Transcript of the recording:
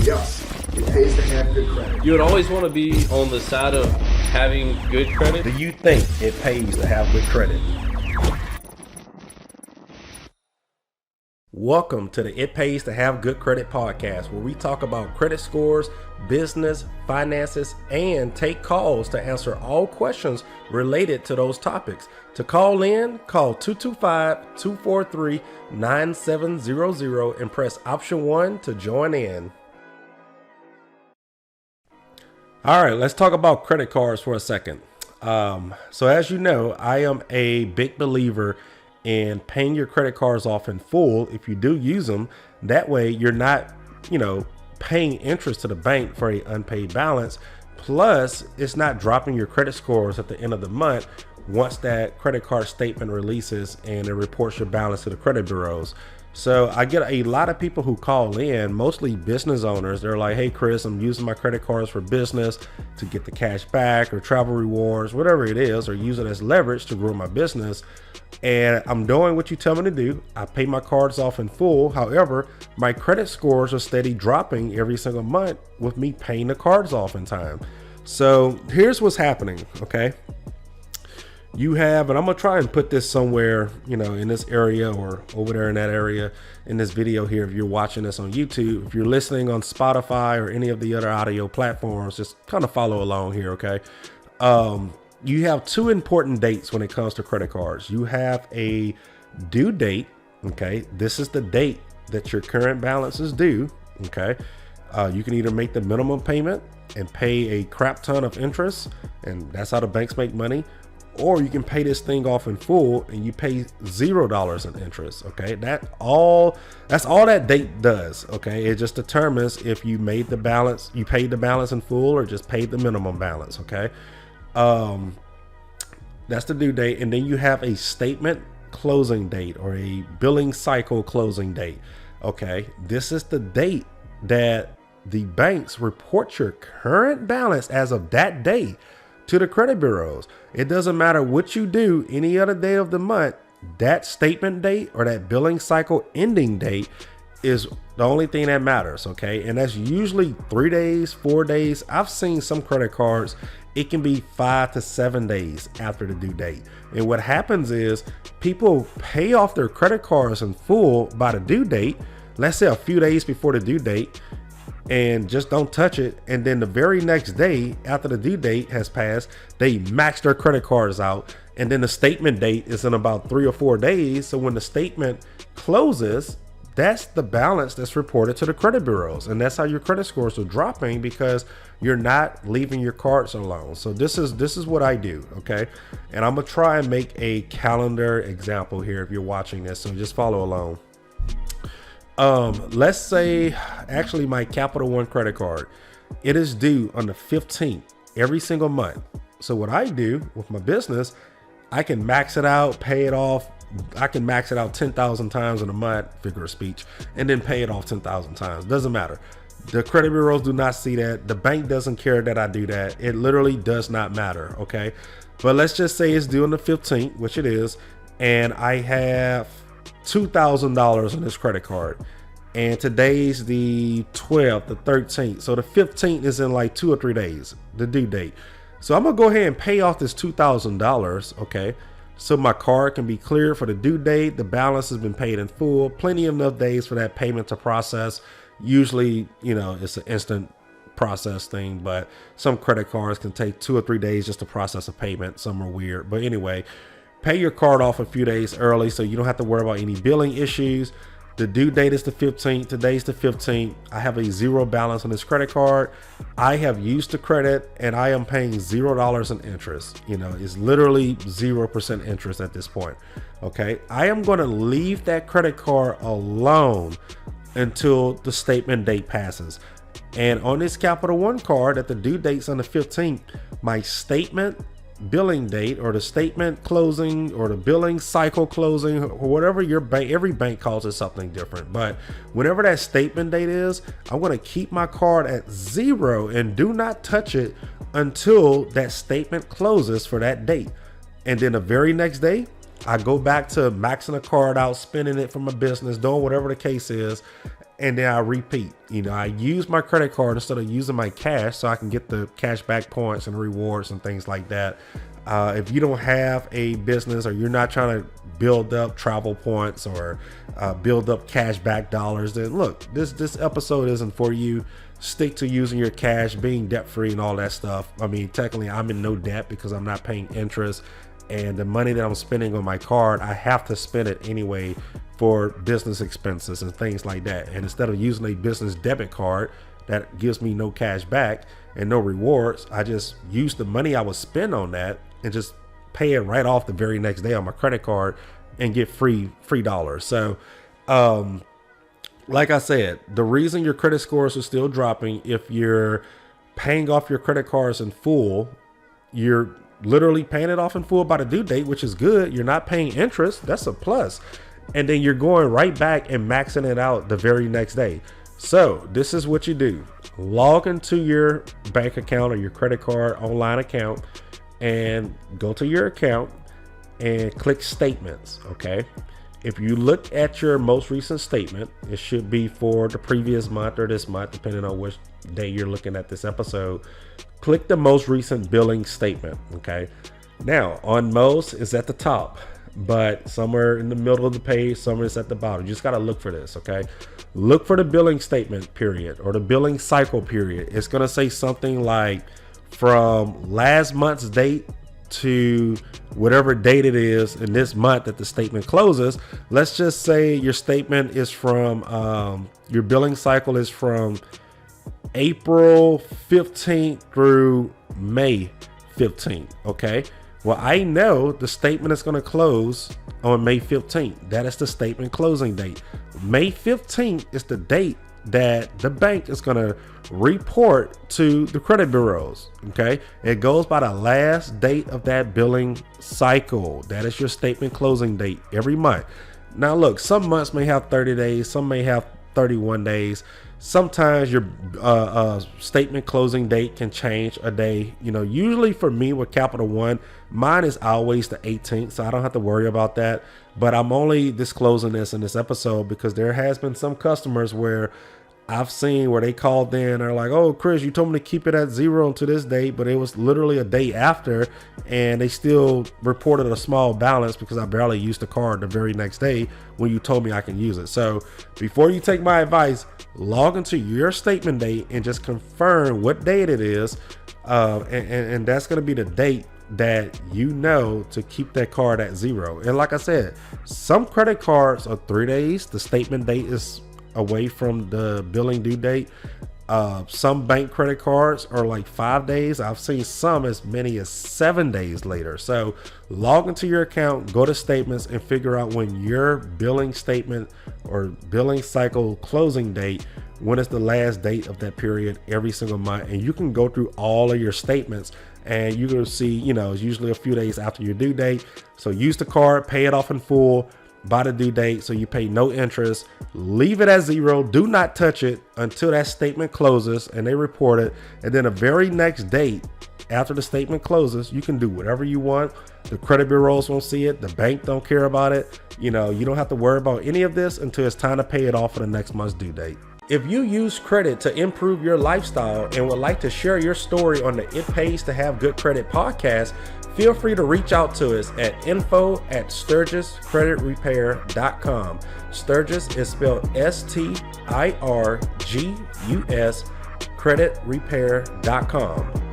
Yes, it pays to have good credit. You would always want to be on the side of having good credit. Do you think it pays to have good credit? Welcome to the It Pays to Have Good Credit podcast, where we talk about credit scores, business, finances, and take calls to answer all questions related to those topics. To call in, call 225-243-9700 and press option 1 to join in. All right, let's talk about credit cards for a second. So as you know, I am a big believer in paying your credit cards off in full if you do use them. That way you're not, paying interest to the bank for an unpaid balance. Plus, it's not dropping your credit scores at the end of the month once that credit card statement releases and it reports your balance to the credit bureaus. So I get a lot of people who call in, mostly business owners. They're like, hey, Chris, I'm using my credit cards for business to get the cash back or travel rewards, whatever it is, or use it as leverage to grow my business. And I'm doing what you tell me to do. I pay my cards off in full. However, my credit scores are steady dropping every single month with me paying the cards off in time. So here's what's happening, okay? You have, and I'm gonna try and put this somewhere, in this area or over there in that area in this video here. If you're watching this on YouTube, if you're listening on Spotify or any of the other audio platforms, just kind of follow along here, okay? You have two important dates when it comes to credit cards. You have a due date, okay? This is the date that your current balance is due, okay? You can either make the minimum payment and pay a crap ton of interest, and that's how the banks make money, or you can pay this thing off in full and you pay $0 in interest. Okay, that's all that date does. Okay, it just determines if you made the balance, you paid the balance in full, or just paid the minimum balance. Okay, that's the due date, and then you have a statement closing date or a billing cycle closing date. Okay, this is the date that the banks report your current balance as of that day to the credit bureaus. It doesn't matter what you do any other day of the month, that statement date or that billing cycle ending date is the only thing that matters, okay? And that's usually 3 days, 4 days. I've seen some credit cards, it can be 5 to 7 days after the due date. And what happens is people pay off their credit cards in full by the due date, let's say a few days before the due date, and just don't touch it. And then the very next day after the due date has passed, they max their credit cards out. And then the statement date is in about 3 or 4 days. So when the statement closes, that's the balance that's reported to the credit bureaus. And that's how your credit scores are dropping, because you're not leaving your cards alone. So this is what I do. Okay. And I'm gonna try and make a calendar example here if you're watching this. So just follow along. Let's say actually my Capital One credit card, it is due on the 15th every single month. So what I do with my business, I can max it out, pay it off. I can max it out 10,000 times in a month, figure of speech, and then pay it off 10,000 times. Doesn't matter. The credit bureaus do not see that. The bank doesn't care that I do that. It literally does not matter. Okay. But let's just say it's due on the 15th, which it is. And I have $2,000 on this credit card, and today's the 12th, the 13th. So the 15th is in like 2 or 3 days, the due date. So I'm gonna go ahead and pay off this $2,000. Okay. So my card can be cleared for the due date. The balance has been paid in full, plenty enough days for that payment to process. Usually, it's an instant process thing, but some credit cards can take 2 or 3 days just to process a payment. Some are weird, but anyway, pay your card off a few days early so you don't have to worry about any billing issues. The due date is the 15th. Today's the 15th. I have a $0 balance on this credit card. I have used the credit and I am paying $0 in interest. It's literally 0% interest at this point. Okay. I am going to leave that credit card alone until the statement date passes. And on this Capital One card, at the due date's on the 15th, my statement billing date or the statement closing or the billing cycle closing or whatever your bank, every bank calls it something different, but whenever that statement date is, I'm going to keep my card at 0 and do not touch it until that statement closes for that date. And then the very next day, I go back to maxing the card out, spending it for my business, doing whatever the case is. and then I repeat. I use my credit card instead of using my cash so I can get the cash back points and rewards and things like that. If you don't have a business or you're not trying to build up travel points or build up cash back dollars, then look, this episode isn't for you. Stick to using your cash, being debt free and all that stuff. I mean, technically I'm in no debt because I'm not paying interest, and the money that I'm spending on my card, I have to spend it anyway for business expenses and things like that. And instead of using a business debit card that gives me no cash back and no rewards, I just use the money I would spend on that and just pay it right off the very next day on my credit card and get free dollars. So like I said, the reason your credit scores are still dropping, if you're paying off your credit cards in full, you're literally paying it off in full by the due date, which is good. You're not paying interest. That's a plus. And then you're going right back and maxing it out the very next day. So this is what you do. Log into your bank account or your credit card online account and go to your account and click statements. Okay. If you look at your most recent statement, it should be for the previous month or this month, depending on which day you're looking at this episode. Click the most recent billing statement. Okay. Now on most, it's at the top, but somewhere in the middle of the page, somewhere it's at the bottom. You just got to look for this. Okay. Look for the billing statement period or the billing cycle period. It's going to say something like from last month's date to whatever date it is in this month that the statement closes. Let's just say your statement is from your billing cycle is from April 15th through May 15th. Okay. Well, I know the statement is going to close on May 15th. That is the statement closing date. May 15th is the date that the bank is going to report to the credit bureaus. Okay. It goes by the last date of that billing cycle. That is your statement closing date every month. Now, look, some months may have 30 days, some may have 31 days. Sometimes your statement closing date can change a day. Usually for me with Capital One, mine is always the 18th, so I don't have to worry about that. But I'm only disclosing this in this episode because there has been some customers where I've seen where they called in and are like, oh, Chris, you told me to keep it at 0 to this date, but it was literally a day after, and they still reported a small balance because I barely used the card the very next day when you told me I can use it. So before you take my advice, log into your statement date and just confirm what date it is, and that's going to be the date that to keep that card at 0. And like I said, some credit cards are 3 days. The statement date is away from the billing due date. Some bank credit cards are like 5 days. I've seen some as many as 7 days later. So log into your account, go to statements, and figure out when your billing statement or billing cycle closing date, when is the last date of that period every single month. And you can go through all of your statements and you're going to see, it's usually a few days after your due date. So use the card, pay it off in full by the due date, so you pay no interest. Leave it at 0. Do not touch it until that statement closes and they report it. And then the very next date after the statement closes, you can do whatever you want. The credit bureaus won't see it. The bank don't care about it. You don't have to worry about any of this until it's time to pay it off for the next month's due date. If you use credit to improve your lifestyle and would like to share your story on the It Pays to Have Good Credit podcast, feel free to reach out to us at info@SturgisCreditRepair.com. Sturgis is spelled STIRGUS, creditrepair.com.